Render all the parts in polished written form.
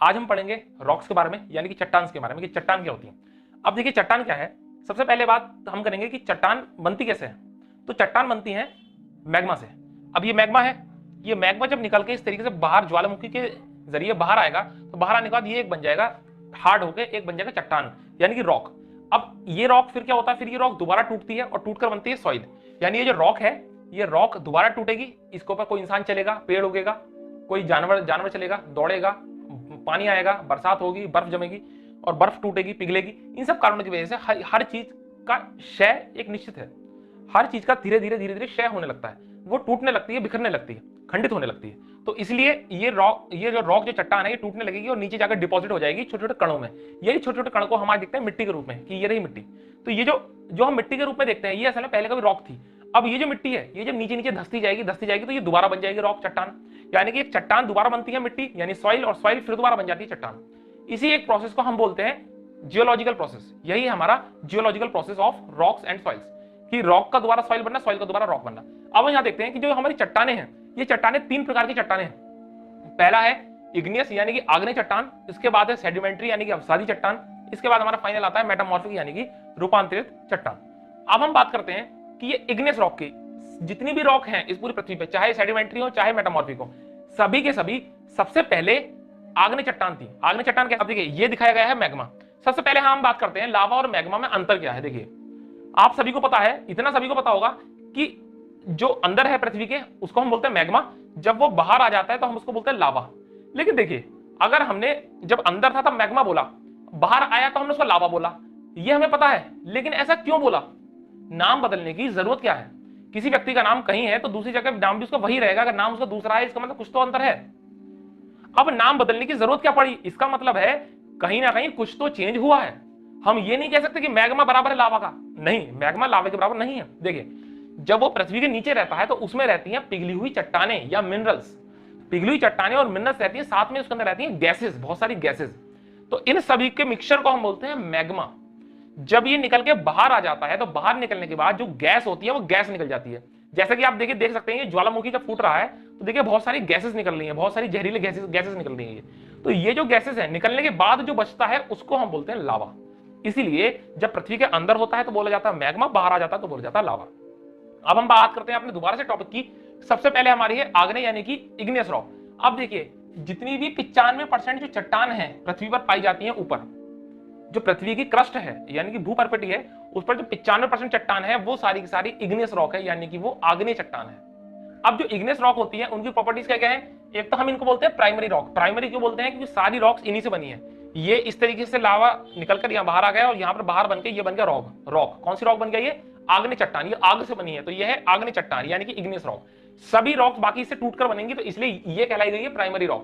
आज हम पढ़ेंगे रॉक्स के बारे में, यानी कि चट्टान के बारे में, कि चट्टान क्या होती है। अब देखिए चट्टान क्या है। सबसे पहले बात हम करेंगे कि चट्टान बनती कैसे है। तो चट्टान बनती है मैग्मा से। अब ये मैग्मा है, ये मैग्मा जब निकल के इस तरीके से बाहर ज्वालामुखी के जरिए बाहर आएगा, तो बाहर आने के बाद ये एक बन जाएगा हार्ड होकर, एक बन जाएगा चट्टान यानी कि रॉक। अब ये रॉक फिर क्या होता है, फिर ये रॉक दोबारा टूटती है और टूटकर बनती है सॉइल। यानी ये जो रॉक है, ये रॉक दोबारा टूटेगी, इसके ऊपर कोई इंसान चलेगा, पेड़ उगेगा, कोई जानवर चलेगा, दौड़ेगा, पानी आएगा, बरसात होगी, बर्फ जमेगी और बर्फ टूटेगी, पिघलेगी। इन सब कारणों की वजह से हर चीज का क्षय एक निश्चित है। हर चीज का धीरे धीरे क्षय होने लगता है, वो टूटने लगती है, बिखरने लगती है, खंडित होने लगती है। तो इसलिए ये जो रॉक जो चट्टान है, ये टूटने लगेगी और नीचे जाकर डिपॉजिट हो जाएगी छोटे छोटे कणों में। यही छोटे छोटे कण को हम आज देखते हैं मिट्टी के रूप में, कि ये रही मिट्टी। तो ये जो हम मिट्टी के रूप में देखते हैं, ये असल में पहले कभी रॉक थी। अब ये जो मिट्टी है, ये जब नीचे नीचे धसती जाएगी तो ये दोबारा बन जाएगी रॉक, चट्टान। यानी कि एक चट्टान दोबारा बनती है मिट्टी यानी सॉइल, और सॉइल फिर दोबारा बन जाती है चट्टान। इसी एक प्रोसेस को हम बोलते हैं जियोलॉजिकल प्रोसेस। यही हमारा geological process of rocks and soils, कि रॉक का दोबारा सॉइल बनना, सॉइल का दोबारा रॉक बनना। अब यहाँ देखते हैं कि जो हमारी चट्टाने हैं, ये चट्टाने 3 प्रकार की चट्टाने हैं। पहला है इग्नियस यानी कि आग्नेय चट्टान, इसके बाद है सेडिमेंट्री यानी कि अवसादी चट्टान, इसके बाद हमारा फाइनल आता है मेटामॉर्फिक यानी कि रूपांतरित चट्टान। अब हम बात करते हैं कि ये इग्नियस रॉक की जितनी भी रॉक हैं इस पूरी पृथ्वी पे, चाहे सेडिमेंट्री हो चाहे मेटामॉर्फिक हो, सभी के सभी सबसे पहले आग्नेय चट्टान थी। आग्नेय चट्टान क्या, देखिए ये दिखाया गया है मैग्मा। सबसे पहले हम बात करते हैं लावा और मैग्मा में अंतर क्या है। देखिए आप सभी को पता है, इतना सभी को पता होगा कि जो अंदर है पृथ्वी के, उसको हम बोलते हैं मैग्मा। जब वो बाहर आ जाता है तो हम उसको बोलते हैं लावा। लेकिन देखिए, अगर हमने जब अंदर था तब मैग्मा बोला, बाहर आया तो हमने उसको लावा बोला, ये हमें पता है। लेकिन ऐसा क्यों बोला? नाम बदलने की जरूरत क्या है? किसी व्यक्ति का नाम कहीं है तो दूसरी जगह नाम भी उसका वही रहेगा। अगर नाम उसका दूसरा है, इसका मतलब कुछ तो अंतर है। अब नाम बदलने की जरूरत क्या पड़ी? इसका मतलब है कहीं ना कहीं कुछ तो चेंज हुआ है। हम ये नहीं कह सकते कि मैग्मा बराबर है लावा का। नहीं, मैग्मा लावा के बराबर नहीं है। देखिए, जब वो पृथ्वी के नीचे रहता है तो उसमें रहती हैं पिघली हुई चट्टाने या मिनरल्स। पिघली हुई चट्टाने और मिनरल्स रहती हैं, साथ में उसके अंदर रहती हैं गैसेस, बहुत सारी गैसेस। तो इन सभी के मिक्सचर को हम बोलते हैं मैग्मा। जब ये निकल के बाहर आ जाता है तो बाहर निकलने के बाद जो गैस होती है वो गैस निकल जाती है। जैसे कि आप देखिए, देख सकते हैं ये ज्वालामुखी जब फूट रहा है तो देखिए बहुत सारी गैसेस निकल रही हैं, बहुत सारी जहरीली गैसेस निकल रही हैं। तो ये जो गैसेस है, निकलने के बाद जो बचता है उसको हम बोलते हैं लावा। इसीलिए जब पृथ्वी के अंदर होता है तो बोला जाता है मैग्मा, बाहर आ जाता है तो बोला जाता है लावा। अब हम बात करते हैं अपने दोबारा से टॉपिक की। सबसे पहले हमारी है आग्नेय यानी कि इग्नियस रॉक। अब देखिए, जितनी भी 95% जो चट्टान है पृथ्वी पर पाई जाती है, ऊपर जो पृथ्वी की क्रस्ट है यानी कि भूपर्पटी है, उस पर जो 95% चट्टान है वो सारी की सारी इग्नियस रॉक है, यानी कि वो आग्नेय चट्टान है। अब जो इग्नियस रॉक होती है उनकी प्रॉपर्टीज क्या क्या है? एक तो हम इनको बोलते हैं प्राइमरी रॉक। प्राइमरी क्यों बोलते हैं? क्योंकि सारी रॉक्स इन्हीं से बनी है। ये इस तरीके से लावा निकलकर यहाँ बाहर आ गया और यहाँ पर बाहर बन के ये बन गया रॉक। कौन सी रॉक बन गया? ये आग्नेय चट्टान, ये आग से बनी है, तो ये है आग्नेय चट्टान यानी कि इग्नियस रॉक। सभी रॉक्स बाकी से टूटकर बनेंगी, तो इसलिए ये कहलाई गई है प्राइमरी रॉक।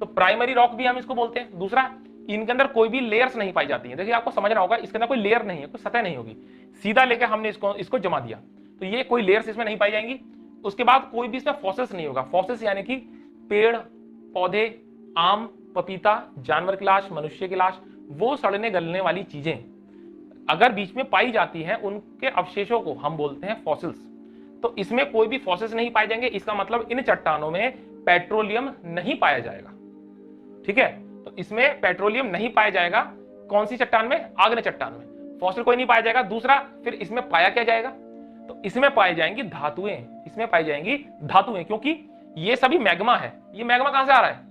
तो प्राइमरी रॉक भी हम इसको बोलते हैं। दूसरा, इनके अंदर कोई भी लेयर्स नहीं पाई जाती है। देखिए आपको समझना होगा, इसके अंदर कोई लेयर नहीं है, कोई सतह नहीं होगी, सीधा लेकर हमने इसको जमा दिया, तो ये कोई लेयर्स इसमें नहीं पाई जाएंगी। उसके बाद कोई भी इसमें फॉसिल्स नहीं होगा। फॉसिल्स यानी कि पेड़ पौधे, आम, पपीता, जानवर की लाश, मनुष्य की लाश, वो सड़ने गलने वाली चीजें अगर बीच में पाई जाती हैं, उनके अवशेषों को हम बोलते हैं फॉसिल्स। तो इसमें कोई भी फॉसिल्स नहीं पाए जाएंगे। इसका मतलब इन चट्टानों में पेट्रोलियम नहीं पाया जाएगा। ठीक है, तो इसमें पेट्रोलियम नहीं पाया जाएगा। कौन सी चट्टान में? आग्नेय चट्टान में फॉसिल कोई नहीं पाया जाएगा। दूसरा, फिर इसमें पाया क्या जाएगा? तो इसमें पाई जाएंगी धातुएं। इसमें पाई जाएंगी धातुएं, क्योंकि ये सभी मैग्मा है। ये मैग्मा कहां से आ रहा है?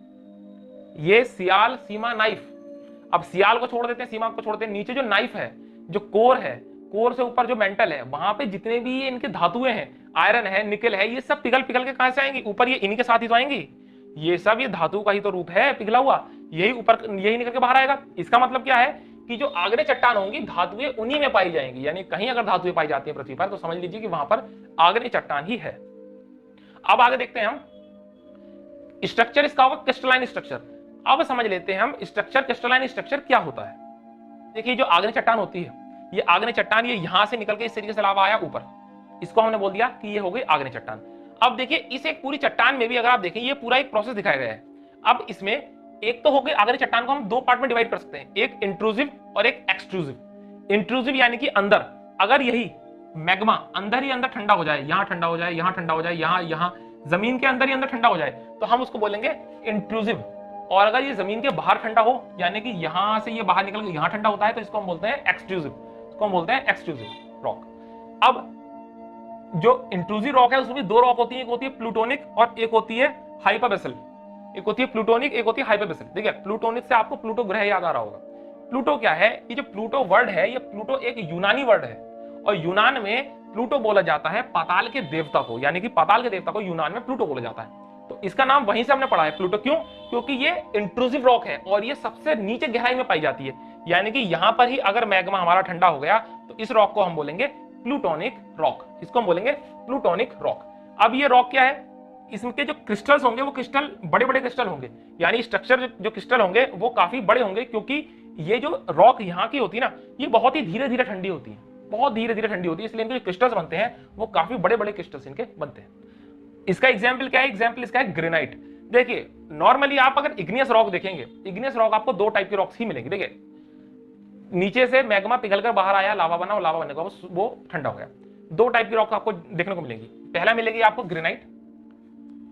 ये सियाल, सीमा, नाइफ। अब सियाल को छोड़ देते हैं, सीमा को छोड़ते हैं, नीचे जो नाइफ है, जो कोर है, कोर से ऊपर जो मेंटल है, वहां पे जितने भी ये इनके धातुएं हैं, आयरन है, निकल है, ये सब पिघल पिघल के कहां से आएंगी? ऊपर ये इन्हीं के साथ ही तो आएंगी। ये सब ये धातु का ही तो रूप है पिघला हुआ, यही ऊपर यही निकल के बाहर आएगा। इसका मतलब क्या है कि जो आग्नेय चट्टान होंगी, धातुएं उन्हीं में पाई जाएंगी। यानी कहीं अगर धातुएं पाई जाती है पृथ्वी पर, तो समझ लीजिए कि वहां पर आग्नेय चट्टान ही है। अब आगे देखते हैं हम स्ट्रक्चर, इसका होगा क्रिस्टलाइन स्ट्रक्चर। अब समझ लेते हैं हम स्ट्रक्चर, क्रिस्टलाइन स्ट्रक्चर क्या होता है। देखिए, जो आग्नेय चट्टान होती है, ये आग्नेय चट्टान, ये यहां से निकल के इस तरीके से लावा आया ऊपर, इसको हमने बोल दिया कि ये हो गई आग्नेय चट्टान। अब देखिए, इस एक पूरी चट्टान में भी अगर आप देखें, ये पूरा एक प्रोसेस दिखाया गया है। अब इसमें एक तो हो गई आग्नेय चट्टान को हम 2 पार्ट में डिवाइड कर सकते हैं, एक इंट्रूसिव और एक एक्सट्रूसिव। इंट्रूसिव यानी कि अंदर, अगर यही मैग्मा अंदर ही अंदर ठंडा हो जाए, यहां ठंडा हो जाए, यहां ठंडा हो जाए, यहां जमीन के अंदर ही अंदर ठंडा हो जाए, तो हम उसको बोलेंगे इंट्रूसिव। और अगर ये जमीन के बाहर ठंडा हो, यानी कि यहां से ये बाहर निकल के यहां ठंडा होता है, तो इसको हम बोलते हैं एक्सट्रूसिव, इसको हम बोलते हैं एक्सट्रूसिव रॉक। अब जो इंट्रूसिव रॉक है उसमें भी दो रॉक होती है, एक होती है प्लूटोनिक और एक होती है हाइपरबेसल। एक होती है प्लूटोनिक, एक होती है हाइपरबेसल। देखिए प्लूटोनिक से आपको प्लूटो ग्रह याद आ रहा होगा। प्लूटो क्या है? ये जो प्लूटो वर्ड है, ये प्लूटो एक यूनानी वर्ड है, और यूनान में प्लूटो बोला जाता है पाताल के देवता को, यानी कि पाताल के देवता को यूनान में प्लूटो बोला जाता है। तो इसका नाम वहीं से हमने पढ़ा है प्लूटो। क्यों? क्योंकि ये इंट्रूसिव रॉक है और ये सबसे नीचे गहराई में पाई जाती है, यानी कि यहां पर ही अगर मैग्मा हमारा ठंडा हो गया तो इस रॉक को हम बोलेंगे प्लूटोनिक रॉक, इसको हम बोलेंगे प्लूटोनिक रॉक। अब ये रॉक क्या है? इसके जो क्रिस्टल्स होंगे वो क्रिस्टल बड़े बड़े क्रिस्टल होंगे, यानी स्ट्रक्चर जो क्रिस्टल होंगे वो काफी बड़े होंगे, क्योंकि ये जो रॉक यहाँ की होती है ना, ये बहुत ही धीरे धीरे ठंडी होती है, बहुत धीरे धीरे ठंडी होती है, इसलिए इनके जो क्रिस्टल्स बनते हैं वो काफी बड़े बड़े क्रिस्टल्स इनके बनते हैं। इसका एग्जाम्पल क्या है? एग्जाम्पल इसका है ग्रेनाइट। देखिए नॉर्मली आप अगर इग्नियस रॉक देखेंगे, इग्नियस रॉक आपको दो टाइप के रॉक्स ही मिलेंगे। देखिए नीचे से मैग्मा पिघलकर बाहर आया, लावा बना, और लावा बनने के बाद वो ठंडा हो गया। दो टाइप की रॉक आपको देखने को मिलेंगी। पहला मिलेगी आपको ग्रेनाइट,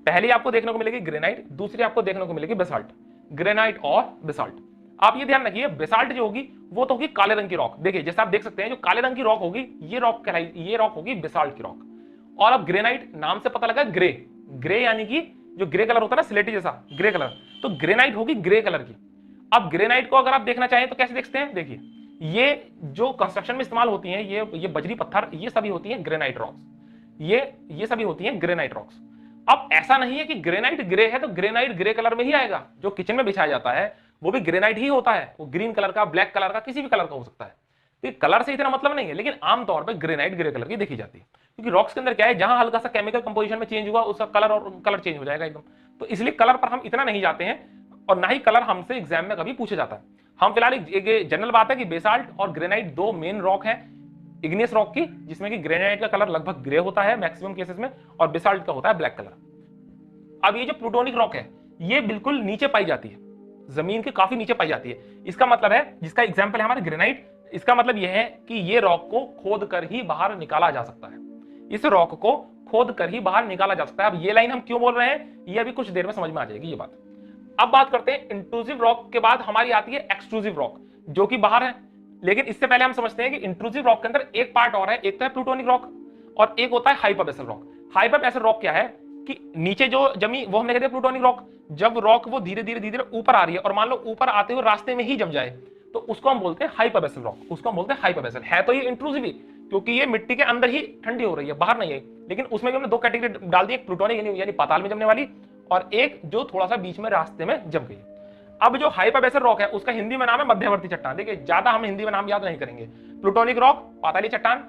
पहली आपको देखने को मिलेगी ग्रेनाइट, दूसरी आपको देखने को मिलेगी बेसाल्ट। ग्रेनाइट और बेसाल्ट, आप ये ध्यान रखिए, बेसाल्ट जो होगी वो तो होगी काले रंग की रॉक। देखिए जैसे आप देख सकते हैं जो काले रंग की रॉक होगी ये रॉक कहलाई, ये रॉक होगी बेसाल्ट की रॉक। और अब ग्रेनाइट नाम से पता लगा ग्रे, ग्रे यानी कि जो ग्रे कलर होता है ना, स्लेटी जैसा ग्रे कलर, तो ग्रेनाइट होगी ग्रे कलर की। अब ग्रेनाइट को अगर आप देखना चाहें तो कैसे देखते हैं? देखिए ये जो कंस्ट्रक्शन में इस्तेमाल होती हैं, ये बजरी पत्थर, ये सभी होती हैं ग्रेनाइट रॉक्स, ये सभी होती हैं ग्रेनाइट रॉक्स। अब ऐसा नहीं है कि ग्रेनाइट ग्रे है तो ग्रेनाइट ग्रे कलर में ही आएगा। जो किचन में बिछाया जाता है वो भी ग्रेनाइट ही होता है, वो ग्रीन कलर का, ब्लैक कलर का, किसी भी कलर का हो सकता है। तो कलर से इतना मतलब नहीं है, लेकिन आमतौर पर ग्रेनाइट ग्रे कलर की देखी जाती है, क्योंकि रॉक्स के अंदर क्या है, जहां हल्का सा केमिकल कंपोजिशन में चेंज हुआ उसका कलर और कलर चेंज हो जाएगा एकदम। तो इसलिए कलर पर हम इतना नहीं जाते हैं, और ना ही कलर हमसे एग्जाम में कभी पूछा जाता है। हम फिलहाल एक जनरल बात है कि बेसाल्ट और ग्रेनाइट दो मेन रॉक है इग्नियस रॉक की, जिसमें कि ग्रेनाइट का कलर लगभग ग्रे होता है मैक्सिमम केसेस में, और बेसाल्ट का होता है ब्लैक कलर। अब ये जो प्लूटोनिक रॉक है ये बिल्कुल नीचे पाई जाती है, जमीन के काफी नीचे पाई जाती है। इसका मतलब है, जिसका एग्जाम्पल है हमारे ग्रेनाइट, इसका मतलब यह है कि ये रॉक को खोद कर ही बाहर निकाला जा सकता है, इस रॉक को खोद कर ही बाहर निकाला जा सकता है। अब ये लाइन हम क्यों बोल रहे हैं ये अभी कुछ देर में समझ में आ जाएगी ये बात। अब बात करते हैं इंट्रूसिव रॉक के बाद हमारी आती है एक्सट्रूसिव रॉक, जो कि बाहर है। लेकिन इससे पहले हम समझते हैं कि इंट्रूसिव रॉक के अंदर एक पार्ट और है, एक तो है प्लूटोनिक रॉक और एक होता है हाइपरबेसल रॉक। हाइपरबेसल रॉक क्या है कि नीचे जो जमी वो हमने कहते हैं प्लूटोनिक रॉक। जब रॉक वो धीरे धीरे ऊपर आ रही है और मान लो ऊपर आते हुए रास्ते में ही जम जाए तो उसको हम बोलते हैं हाइपरबेसल रॉक, उसको हम बोलते हैं हाइपरबेसल। है तो ये इंट्रूसिव ही, क्योंकि ये मिट्टी के अंदर ही ठंडी हो रही है, बाहर नहीं है। लेकिन उसमें भी हमने दो कैटेगरी डाल दी, एक प्लूटोनिक यानी पाताल में जमने वाली, और एक जो थोड़ा सा बीच में रास्ते में जम गई। अब जो हाइपरबेसल रॉक है उसका हिंदी में नाम है मध्यवर्ती चट्टान। देखिए ज्यादा हम हिंदी में नाम याद नहीं करेंगे, प्लूटोनिक रॉक पाताली चट्टान,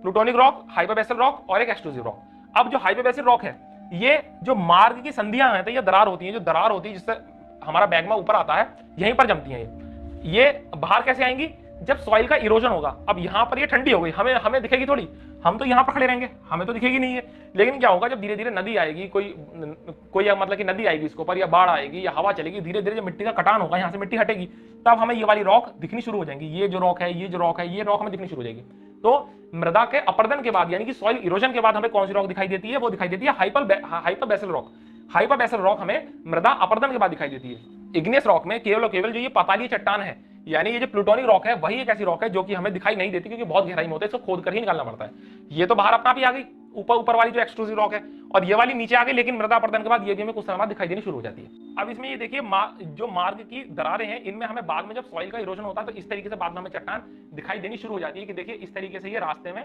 प्लूटोनिक रॉक, हाइपरबेसल रॉक और एक एक्सट्रूसिव रॉक। अब जो हाइपरबेसल रॉक है ये जो मार्ग की संधियां हैं, तो ये दरार होती है, जो दरार होती है जिससे हमारा मैग्मा ऊपर आता है, यहीं पर जमती हैं। ये बाहर कैसे आएंगी? जब सॉइल का इरोजन होगा। अब यहाँ पर ये ठंडी हो गई, हमें दिखेगी थोड़ी, हम तो यहाँ पर खड़े रहेंगे, हमें तो दिखेगी नहीं है। लेकिन क्या होगा, जब धीरे धीरे नदी आएगी, कोई मतलब कि नदी आएगी इसके ऊपर, या बाढ़ आएगी या हवा चलेगी, धीरे धीरे जब मिट्टी का कटान होगा, यहाँ से मिट्टी हटेगी, तब हमें ये वाली रॉक दिखनी शुरू हो जाएंगी। ये जो रॉक है, ये जो रॉक है, ये रॉक हमें दिखनी शुरू हो जाएगी। तो मृदा के अपर्दन के बाद यानी कि सॉइल इरोजन के बाद हमें कौन सी रॉक दिखाई देती है? वो दिखाई देती है हाइपरबेसल रॉक। हाइपरबेसल रॉक हमें मृदा अपर्दन के बाद दिखाई देती है। इग्नियस रॉक में केवल और केवल जो ये पातालीय चट्टान है, यानी ये जो प्लूटोनिक रॉक है, वही एक ऐसी रॉक है जो कि हमें दिखाई नहीं देती, क्योंकि बहुत गहराई में होता है, इसको खोद कर ही निकालना पड़ता है। ये तो बाहर अपना आप ही आ गई, ऊपर वाली जो एक्सट्रूसिव रॉक है, और ये वाली नीचे आ गई, लेकिन मृदा अपर्दन के बाद ये भी हमें कुछ समय बाद दिखाई देनी शुरू हो जाती है। अब इसमें ये देखिए जो मार्ग की दरारें हैं, इनमें हमें बाद में जब सॉइल का इरोजन होता है तो इस तरीके से बाद में हमें चट्टान दिखाई देनी शुरू हो जाती है कि देखिए इस तरीके से ये रास्ते में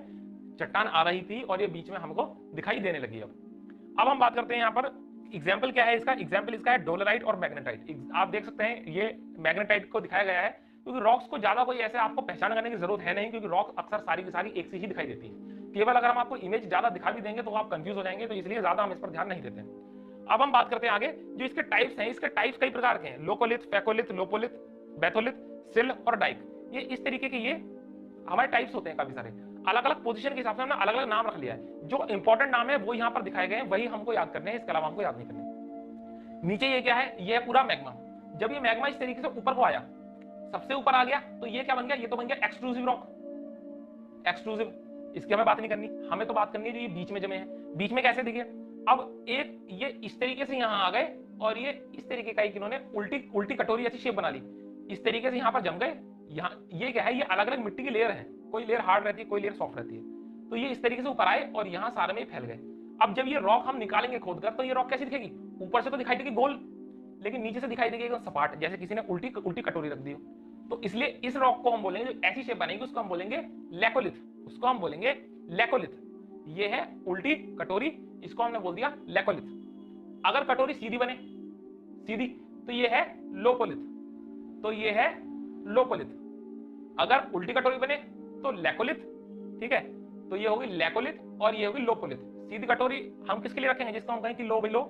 चट्टान आ रही थी और ये बीच में हमको दिखाई देने लगी। अब हम बात करते हैं यहाँ पर एग्जाम्पल क्या है इसका। एग्जाम्पल इसका है डोलराइट और मैग्नेटाइट। आप देख सकते हैं ये मैग्नेटाइट को दिखाया गया है, क्योंकि रॉक्स को ज्यादा कोई ऐसे आपको पहचान करने की जरूरत है नहीं, क्योंकि रॉक अक्सर सारी की सारी एक सी ही दिखाई देती है। केवल अगर हम आपको इमेज ज्यादा दिखा भी देंगे तो आप कंफ्यूज हो जाएंगे, तो इसलिए ज्यादा हम इस पर ध्यान नहीं देते हैं। अब हम बात करते हैं आगे, जो इसके टाइप्स हैं। इसके टाइप्स कई प्रकार के हैं, लोकोलिथ, फेकोलिथ, लोपोलिथ, बैथोलिथ, सिल और डाइक। ये इस तरीके के ये हमारे टाइप्स होते हैं काफी सारे। अलग अलग पोजीशन के हिसाब से हमने अलग अलग नाम रख लिया है। जो इंपॉर्टेंट नाम है वो यहाँ पर दिखाए गए हैं, वही हमको याद करने हैं, इसके अलावा हमको याद नहीं करने। नीचे ये क्या है? ये है पूरा मैग्मा। जब ये मैग्मा इस तरीके से ऊपर को आया, सबसे ऊपर आ गया, तो ये क्या बन गया? ये तो बन गया एक्सट्रूसिव रॉक। एक्सट्रूसिव, इसकी हमें बात नहीं करनी, हमें तो बात करनी है जो ये बीच में जमे हैं। बीच में कैसे दिखे? अब एक ये इस तरीके से यहाँ आ गए और ये इस तरीके का एक इन्होंने उल्टी उल्टी कटोरी ऐसी शेप बना ली, इस तरीके से यहाँ पर जम गए। यहाँ ये क्या है, ये अलग अलग मिट्टी की लेयर है, कोई लेयर हार्ड रहती है, कोई लेयर सॉफ्ट रहती है। तो ये इस तरीके से ऊपर आए और यहाँ सारे में फैल गए। अब जब ये रॉक हम निकालेंगे खोद कर, तो ये रॉक कैसी दिखेगी, ऊपर से तो दिखाई देगी गोल, लेकिन नीचे से दिखाई देगी एकदम सपाट, जैसे किसी ने उल्टी उल्टी कटोरी रख दी हो। तो इसलिए इस रॉक को हम बोलेंगे, जो ऐसी शेप बनेगी उसको हम बोलेंगे लैकोलिथ, उसको हम बोलेंगे लैकोलिथ। ये है उल्टी कटोरी, इसको हमने बोल दिया लैकोलिथ। अगर कटोरी सीधी बने, सीधी, तो ये है लोकोलिथ, तो ये है लोकोलिथ। अगर उल्टी कटोरी बने तो लैकोलिथ, ठीक है, तो ये होगी लैकोलिथ और ये होगी लोकोलिथ। सीधी कटोरी हम किसके लिए रखेंगे, जिसको हम कहें कि लो भाई लो,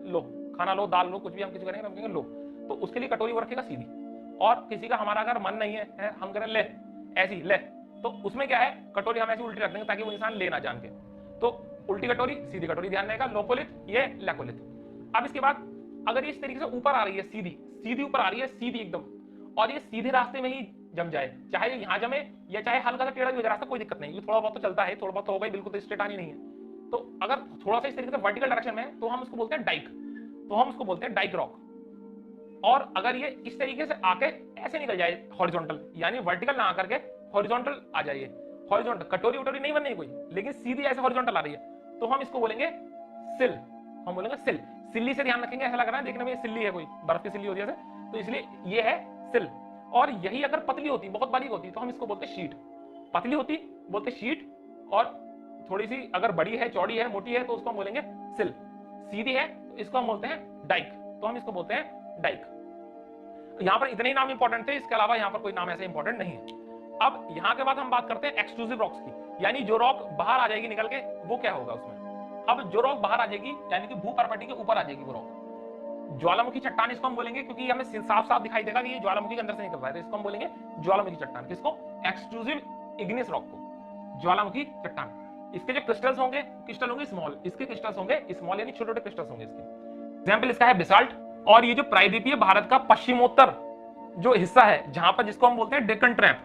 लो खाना लो, दाल लो, कुछ भी हम किसी करेंगे, हम कहेंगे लो, तो उसके लिए कटोरी वो रखेगा सीधी। और किसी का हमारा अगर मन नहीं है, हम करें ले ऐसी ले, तो उसमें क्या है, कटोरी हम ऐसी उल्टी रख देंगे ताकि वो इंसान ले ना जान के। तो उल्टी कटोरी सीधी कटोरी ध्यान रहेगा, लोकोलिथ ये लैकोलिथ। अब इसके बाद अगर ये इस तरीके से ऊपर आ रही है, सीधी सीधी ऊपर आ रही है, सीधी एकदम, और ये सीधे रास्ते में ही जम जाए, चाहे ये यहाँ जमे या चाहे हल्का सा टेढ़ा भी हो जाए रास्ता, कोई दिक्कत नहीं, थोड़ा बहुत तो चलता है, थोड़ा बहुत तो होगा, बिल्कुल तो स्ट्रेट आनी नहीं है। तो अगर थोड़ा सा इस तरीके से वर्टिकल डायरेक्शन में है तो हम उसको बोलते हैं डाइक, तो हम उसको बोलते हैं डाइक रॉक। और अगर ये इस तरीके से आके ऐसे निकल जाए हॉरिजॉन्टल, यानी वर्टिकल ना आकर के हॉरिजॉन्टल आ जाइए, हॉरिजॉन्टल कटोरी वटोरी नहीं बननी कोई, लेकिन सीधी ऐसे हॉरिजॉन्टल आ रही है, तो हम इसको बोलेंगे सिल, हम बोलेंगे सिल। सिल्ली से ध्यान रखेंगे, ऐसा लग रहा है देखने में सिल्ली है, कोई बर्फ की सिल्ली होती है, तो इसलिए ये है सिल। और यही अगर पतली होती, बहुत बारीक होती, तो हम इसको बोलते शीट। पतली होती बोलते शीट, और थोड़ी सी अगर बड़ी है, चौड़ी है, मोटी है, तो उसको हम बोलेंगे सिल। सीधी है तो इसको हम बोलते हैं डाइक, तो हम इसको बोलते हैं डाइक। यहां पर इतने ही नाम इंपॉर्टेंट थे, इसके अलावा यहां पर कोई नाम ऐसे इंपॉर्टेंट नहीं है। अब यहां के बाद हम बात करते हैं एक्सक्लूसिव रॉक्स की, यानी जो रॉक बाहर आ जाएगी निकल के, वो क्या होगा उसमें। अब जो रॉक बाहर आ जाएगी, यानी कि भूपर्पटी के ऊपर आ जाएगी वो रॉक, ज्वालामुखी चट्टान इसको हम बोलेंगे, क्योंकि हमें साफ साफ दिखाई देगा कि ये ज्वालामुखी के अंदर से निकल रहा है, तो इसको हम बोलेंगे ज्वालामुखी चट्टान। किसको, एक्सक्लूसिव इग्नियस रॉक को, ज्वालामुखी चट्टान। इसके जो क्रिस्टल्स होंगे, क्रिस्टल होंगे स्मॉल, इसके क्रिस्टल्स होंगे स्मॉल, यानी छोटे छोटे क्रिस्टल्स होंगे इसके। एग्जाम्पल इसका है बेसाल्ट। और ये जो प्रायद्वीपीय भारत का पश्चिमोत्तर जो हिस्सा है, जहां पर जिसको हम बोलते हैं डेक्कन ट्रैप,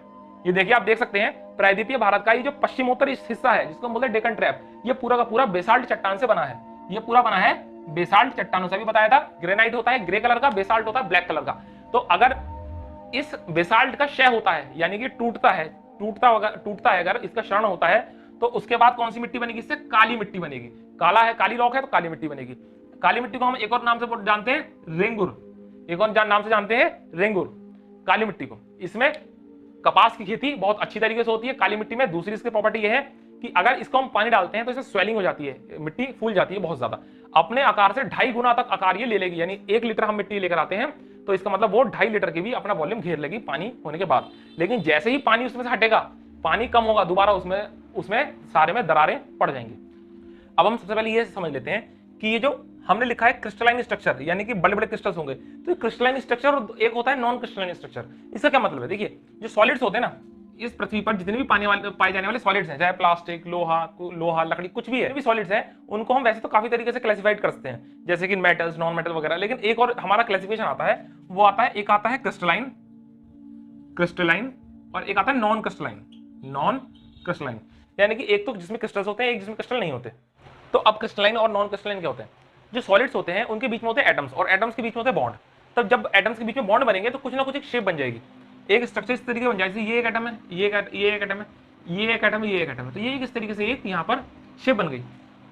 ये देखिए आप देख सकते हैं, प्रायद्वीपीय भारत का ये जो पश्चिमोत्तर हिस्सा है जिसको हम बोलते हैं डेक्कन ट्रैप, ये पूरा का पूरा बेसाल्ट चट्टान से बना है। ये पूरा बना है बेसाल्ट चट्टानों से, भी बताया था। ग्रेनाइट होता है ग्रे कलर का, बेसाल्ट होता है ब्लैक कलर का। तो अगर इस बेसाल्ट का क्षय होता है, यानी कि टूटता है अगर इसका क्षरण होता है, तो उसके बाद कौन सी मिट्टी बनेगी, इससे काली मिट्टी बनेगी। काला है, काली रॉक है, तो काली मिट्टी बनेगी। काली मिट्टी को हम एक और नाम से जानते हैं रेंगुर, एक और नाम से जानते हैं रेंगुर काली मिट्टी को। इसमें कपास की खेती बहुत अच्छी तरीके से होती है काली मिट्टी में। दूसरी इसकी प्रॉपर्टी ये है कि अगर इसको हम पानी डालते हैं तो इसे स्वेलिंग हो जाती है, मिट्टी फूल जाती है बहुत ज्यादा, अपने आकार से 2.5 गुना तक आकार ये ले लेगी। यानी 1 लीटर हम मिट्टी लेकर आते हैं तो इसका मतलब वो 2.5 लीटर की भी अपना वॉल्यूम घेर लेगी पानी होने के बाद। लेकिन जैसे ही पानी उसमें से हटेगा, पानी कम होगा, दोबारा उसमें सारे में दरारें पड़ जाएंगी। अब हम सबसे पहले ये समझ लेते हैं कि ये जो हमने लिखा है क्रिस्टलाइन स्ट्रक्चर, यानी कि बड़े बड़े क्रिस्टल्स होंगे, तो क्रिस्टलाइन स्ट्रक्चर और एक होता है नॉन क्रिस्टलाइन स्ट्रक्चर। इसका क्या मतलब है, देखिए जो सॉलिड्स होते हैं ना, इस पृथ्वी पर जितने भी पाए जाने वाले सॉलिड्स हैं, चाहे प्लास्टिक, लोहा, लकड़ी, कुछ भी है, भी सॉलिड्स हैं, उनको हम वैसे तो काफी तरीके से क्लासिफाइड कर सकते हैं, जैसे कि मेटल्स, नॉन मेटल वगैरह। लेकिन एक और हमारा क्लासिफिकेशन आता है, वो आता है, एक आता है क्रिस्टलाइन और एक आता है नॉन क्रिस्टलाइन, यानी कि एक तो जिसमें क्रिस्टल्स होते हैं, एक जिसमें क्रिस्टल नहीं होते। तो अब क्रिस्टलाइन और नॉन क्रिस्टलाइन क्या होते हैं, जो सॉलिड्स होते हैं उनके बीच में होते हैं एटम्स, और एटम्स के बीच में होते हैं बॉन्ड। तब जब एटम्स के बीच में बॉन्ड बनेंगे तो कुछ ना कुछ एक शेप बन जाएगी, एक स्ट्रक्चर इस तरीके बन जाएगी, ये एक एटम है, ये एक एटम है, ये एक एटम है, ये एक एटम है, तो ये इस तरीके से एक यहाँ पर शेप बन गई।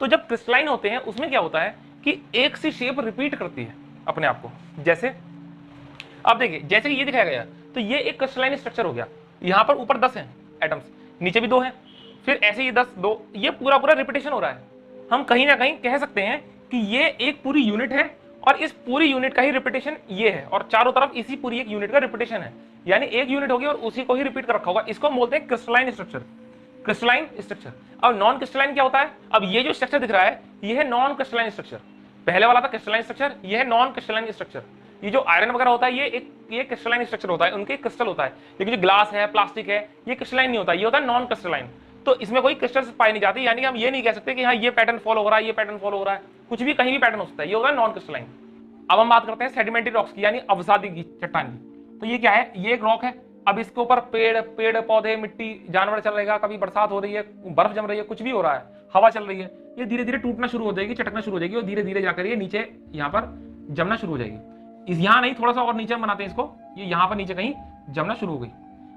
तो जब क्रिस्टलाइन होते हैं उसमें क्या होता है कि एक सी शेप रिपीट करती है अपने आप को। जैसे अब देखिए, जैसे कि ये दिखाया गया, तो ये एक क्रिस्टलाइन स्ट्रक्चर हो गया। यहाँ पर ऊपर 10 हैं एटम्स, नीचे भी 2 हैं, फिर ऐसे ही 10, 2, ये पूरा रिपीटेशन हो रहा है। हम कहीं ना कहीं कह सकते हैं कि ये एक पूरी यूनिट है, और इस पूरी यूनिट का ही रिपीटेशन ये है, और चारों तरफ इसी पूरी एक यूनिट का रिपीटेशन है, यानी एक यूनिट होगी और उसी को ही रिपीट कर रखा होगा। इसको हम बोलते हैं क्रिस्टलाइन स्ट्रक्चर। अब नॉन क्रिस्टलाइन क्या होता है, अब ये जो स्ट्रक्चर दिख रहा है ये है नॉन क्रिस्टलाइन स्ट्रक्चर। पहले वाला था क्रिस्टलाइन स्ट्रक्चर, ये है नॉन क्रिस्टलाइन स्ट्रक्चर। ये जो आयरन वगैरह होता है ये क्रिस्टलाइन स्ट्रक्चर होता है, उनके क्रिस्टल होता है। लेकिन जो ग्लास है, प्लास्टिक है, ये क्रिस्टलाइन नहीं होता, ये होता है नॉन क्रिस्टलाइन। तो इसमें कोई क्रिस्टल पाई नहीं जाती, यानी हम ये नहीं कह सकते कि हाँ ये पैटर्न फॉलो हो रहा है, ये पैटर्न फॉलो हो रहा है, कुछ भी कहीं भी पैटर्न हो सकता है, ये होता है नॉन क्रिस्टलाइन। अब हम बात करते हैं सेडिमेंट्री रॉक्स की, यानी अवसादी की चट्टान की। तो ये क्या है, ये एक रॉक है। अब इसके ऊपर पेड़ पौधे, मिट्टी, जानवर चल रहेगा, कभी बरसात हो रही है, बर्फ जम रही है, कुछ भी हो रहा है, हवा चल रही है, ये धीरे धीरे टूटना शुरू हो जाएगी, चटकना शुरू हो जाएगी, और धीरे धीरे जाकर ये नीचे यहाँ पर जमना शुरू हो जाएगी। इस यहाँ नहीं, थोड़ा सा और नीचे हम बनाते हैं इसको, ये यहाँ पर नीचे कहीं जमना शुरू हो गई।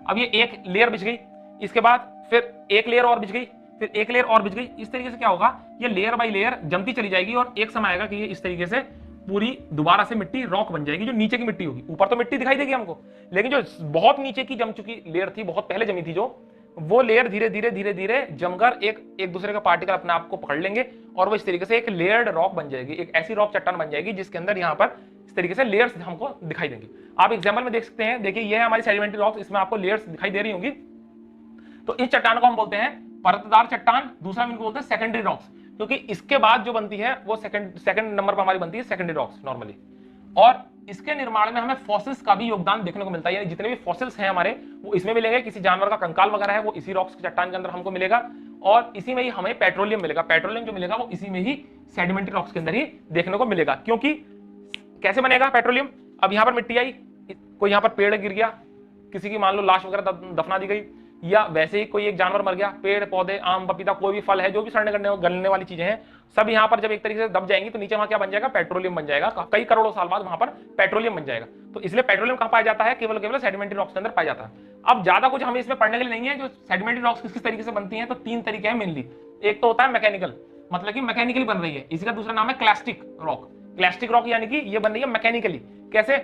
अब ये एक लेयर बिछ गई, इसके बाद फिर एक लेयर और बिछ गई, फिर एक लेयर और बिछ गई। इस तरीके से क्या होगा, ये लेयर बाय लेयर जमती चली जाएगी और एक समय आएगा कि ये इस तरीके से पूरी दोबारा से मिट्टी रॉक बन जाएगी। जो नीचे की मिट्टी होगी, ऊपर तो मिट्टी दिखाई देगी हमको, लेकिन जो बहुत नीचे की जम चुकी लेयर थी, बहुत पहले जमी थी जो, वो लेयर धीरे धीरे धीरे धीरे जमकर एक दूसरे का पार्टिकल अपने आप को पकड़ लेंगे और वो इस तरीके से एक लेयर्ड रॉक बन जाएगी, एक ऐसी रॉक चट्टान बन जाएगी जिसके अंदर यहाँ पर इस तरीके से लेयर्स हमको दिखाई देंगे। आप एग्जाम्पल में देख सकते हैं, देखिए ये है हमारी सेडिमेंट्री रॉक्स, इसमें आपको लेयर्स दिखाई दे रही होंगी। तो इस चट्टान को हम बोलते हैं परतदार चट्टान, दूसरा हम इनको बोलते हैं सेकेंडरी रॉक्स, क्योंकि इसके बाद जो बनती है वो सेकंड नंबर पर हमारी बनती है सेकेंडरी रॉक्स नॉर्मली। और इसके निर्माण में हमें फॉसिल्स का भी योगदान देखने को मिलता है, यानी जितने भी फॉसिल्स हैं हमारे वो इसमें मिलेंगे। किसी जानवर का कंकाल वगैरह है वो इसी रॉक्स की चट्टान के अंदर हमको मिलेगा, और इसी में ही हमें पेट्रोलियम मिलेगा। पेट्रोलियम जो मिलेगा वो इसी में ही सेडिमेंट्री रॉक्स के अंदर ही देखने को मिलेगा। क्योंकि कैसे बनेगा पेट्रोलियम, अब यहाँ पर मिट्टी आई, कोई यहाँ पर पेड़ गिर गया, किसी की मान लो लाश वगैरह दफना दी गई, या वैसे ही कोई एक जानवर मर गया, पेड़ पौधे आम पपीता कोई भी फल है, जो भी सड़ने गलने वाली चीजें हैं, सब यहाँ पर जब एक तरीके से दब जाएंगी तो नीचे वहां क्या बन जाएगा, पेट्रोलियम बन जाएगा। कई करोड़ों साल बाद वहां पर पेट्रोलियम बन जाएगा। तो इसलिए पेट्रोलियम कहां पाया जाता है, केवल सेडिमेंट्री रॉक्स के अंदर पाया जाता है। अब ज्यादा कुछ हमें इसमें पढ़ने के लिए नहीं है। जो सेडिमेंट्री रॉक्स किस तरीके से बनती है, तो तीन तरीके हैं मेनली। एक तो होता है मैकेनिकल, मतलब कि मैकेनिकली बन रही है, इसी का दूसरा नाम है क्लास्टिक रॉक। क्लास्टिक रॉक यानी कि ये बन रही है मैकेनिकली, कैसे,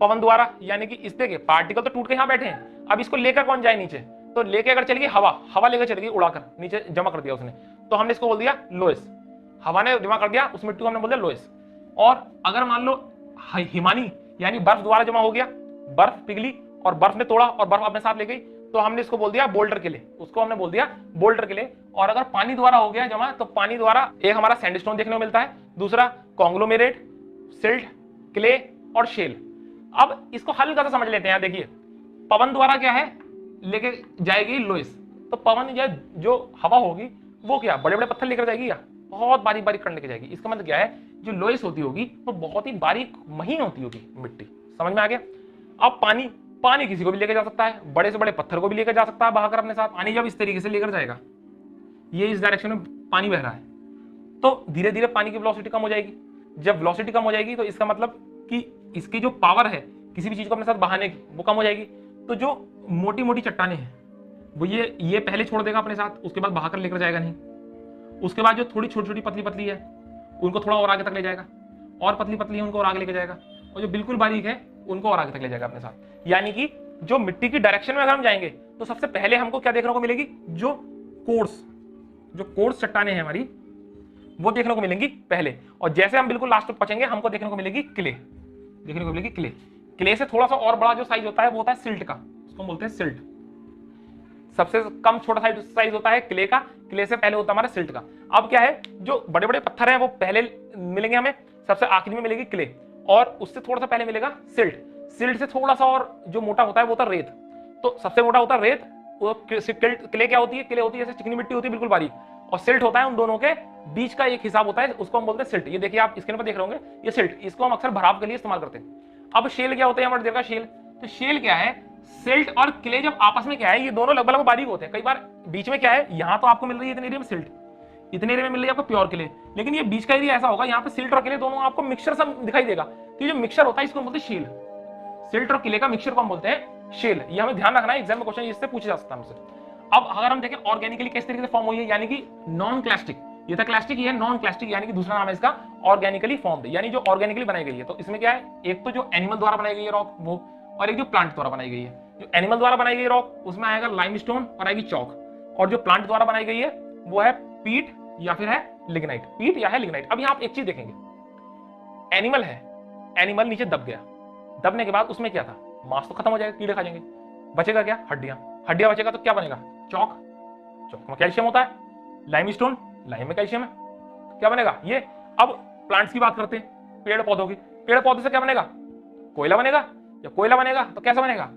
पवन द्वारा, यानी कि इस देखिए पार्टिकल तो टूट के यहाँ बैठे हैं, अब इसको लेकर कौन जाए नीचे, तो लेके अगर चली गई हवा लेकर चली गई उड़ाकर नीचे जमा कर दिया उसने, तो हमने इसको बोल दिया लोएस। हवा ने जमा कर दिया उस मिट्टी को, हमने बोल दिया लोएस। और अगर मान लो हिमानी यानी बर्फ द्वारा जमा हो गया, बर्फ पिघली और बर्फ ने तोड़ा और बर्फ अपने साथ ले गई, तो हमने इसको बोल दिया बोल्डर किले, उसको हमने बोल दिया बोल्डर किले। और अगर पानी द्वारा हो गया जमा, तो पानी द्वारा एक हमारा सैंडस्टोन देखने को मिलता है, दूसरा कॉन्ग्लोमेरेट, सिल्ट, क्ले और शेल। अब इसको हल्का सा समझ लेते हैं। देखिए पवन द्वारा क्या है, लेके जाएगी लोइस, तो पवन जो हवा होगी वो क्या बड़े बड़े पत्थर लेकर जाएगी या बहुत बारीक बारीक कर लेके जाएगी। इसका मतलब क्या है, जो लोइस होती होगी वो बहुत ही बारीक महीन होती होगी मिट्टी, समझ में आ गया। अब पानी किसी को भी लेकर जा सकता है, बड़े से बड़े पत्थर को भी लेकर जा सकता है बहाकर अपने साथ। पानी जब इस तरीके से लेकर जाएगा, ये इस डायरेक्शन में पानी बह रहा है, तो धीरे धीरे पानी की वेलोसिटी कम हो जाएगी। जब वेलोसिटी कम हो जाएगी तो इसका मतलब कि इसकी जो पावर है किसी भी चीज को अपने साथ बहाने की, वो कम हो जाएगी। तो जो मोटी मोटी चट्टानें हैं वो ये पहले छोड़ देगा अपने साथ, उसके बाद बहाकर लेकर जाएगा नहीं। उसके बाद जो थोड़ी छोटी छोटी पतली पतली है उनको थोड़ा और आगे तक ले जाएगा, और पतली पतली है उनको और आगे लेकर जाएगा, और जो बिल्कुल बारीक है उनको और आगे तक ले जाएगा अपने साथ। यानी कि जो मिट्टी की डायरेक्शन में अगर हम जाएंगे तो सबसे पहले हमको क्या देखने को मिलेगी, जो कोर्स चट्टानें हैं हमारी वो देखने को मिलेंगी पहले, और जैसे हम बिल्कुल लास्ट तक पहुंचेंगे हमको देखने को मिलेगी क्ले, देखने को मिलेगी क्ले। क्ले से थोड़ा सा और बड़ा जो साइज होता है वो होता है सिल्ट का, उसको बोलते हैं सिल्ट। सबसे कम छोटा साइज होता है क्ले का, क्ले से पहले होता है हमारा सिल्ट का। अब क्या है, जो बड़े बड़े पत्थर हैं वो पहले मिलेंगे हमें, सबसे आखिरी में मिलेगी क्ले, और उससे थोड़ा सा पहले मिलेगा सिल्ट। सिल्ट से थोड़ा सा और जो मोटा होता है वो होता है रेत। तो सबसे मोटा होता है रेत, वो क्ले क्या होती है, क्ले होती है जैसे चिकनी मिट्टी होती है बिल्कुल बारीक, और सिल्ट होता है उन दोनों के बीच का एक हिसाब होता है, उसको हम बोलते हैं सिल्ट। ये देखिए आप स्क्रीन पर देख रहे होंगे, ये सिल्ट, इसको हम अक्सर भराव के लिए इस्तेमाल करते हैं। अब शेल क्या होता है, हमारे देखा शेल, तो शेल क्या है, सिल्ट और क्ले जब आपस में क्या है, ये दोनों लगभग बारीक होते हैं। कई बार बीच में क्या है, यहाँ तो आपको मिल रही है इतने एरिया में सिल्ट, इतने एरिया में मिल रही है आपको प्योर क्ले, लेकिन ये बीच का एरिया ऐसा होगा यहाँ पे सिल्ट और क्ले दोनों आपको मिक्सचर सब दिखाई देगा। तो ये जो मिक्सचर होता है इसको बोलते हैं शेल। सिल्ट और क्ले का मिक्सचर को हम बोलते हैं शेल। ये हमें ध्यान रखना है, एग्जाम में क्वेश्चन इससे पूछा जा सकता है हमसे। अब अगर हम देखें ऑर्गेनिकली किस तरीके से फॉर्म हुई है, यानी कि नॉन क्लास्टिक, ये था क्लास्टिक, ये नॉन क्लास्टिक, यानी कि दूसरा नाम है इसका ऑर्गेनिकली फॉर्म्ड, यानी जो ऑर्गेनिकली बनाई गई है। तो इसमें क्या है, एक तो जो एनिमल द्वारा बनाई गई है रॉक वो, और एक जो प्लांट द्वारा बनाई गई है। जो एनिमल द्वारा बनाई गई रॉक उसमें आएगा लाइमस्टोन और आएगी चौक, और जो प्लांट द्वारा बनाई गई है वो है पीट या फिर है लिग्नाइट, पीट या है लिग्नाइट। अब यहाँ आप एक चीज देखेंगे, एनिमल है, एनिमल नीचे दब गया, दबने के बाद उसमें क्या था, मांस तो खत्म हो जाएगा, कीड़े खा जाएंगे, बचेगा क्या, हड्डियां, हड्डियां बचेगा तो क्या बनेगा, चौक, चौक में कैल्शियम होता है, लाइमस्टोन, लाइम में कैल्शियम है, तो क्या बनेगा ये। अब प्लांट्स की बात करते हैं, पेड़ पौधों की, पेड़ पौधे से क्या बनेगा, कोयला बनेगा, या कोयला बनेगा तो कैसा बनेगा,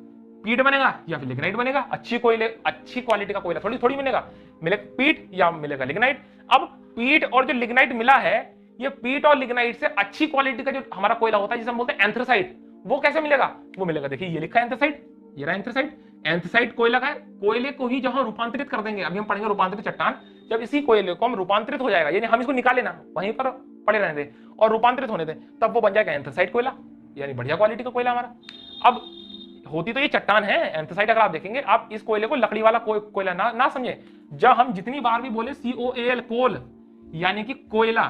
पीट बनेगा या फिर लिग्नाइट बनेगा। अच्छी क्वालिटी का कोयला थोड़ी मिलेगा, मिलेगा पीट या मिलेगा लिग्नाइट। अब पीट और जो लिग्नाइट मिला है, ये पीट और लिग्नाइट से अच्छी क्वालिटी का जो हमारा कोयला होता है जिसे हम बोलते हैं एंथ्रासाइट, वो कैसे मिलेगा, वो मिलेगा, देखिए ये लिखा है एंथ्रासाइट, ये रहा एंथ्रासाइट। एंथ्रासाइट कोयला का है, कोयले को ही जहां रूपांतरित कर देंगे, अभी हम पढ़ेंगे रूपांतरित चट्टान, जब इसी कोयले को हम रूपांतरित हो जाएगा, यानी हम इसको निकाले ना, वहीं पर पड़े रहने दें और रूपांतरित होने दें, तब वो बन जाएगा एंथ्रासाइट कोयला, यानी बढ़िया क्वालिटी का कोयला हमारा। अब होती तो ये चट्टान है एंथ्रासाइट, अगर आप देखेंगे, आप इस कोयले को लकड़ी वाला कोयला ना समझे। जब हम जितनी बार भी बोले COAL कोल यानी कि कोयला,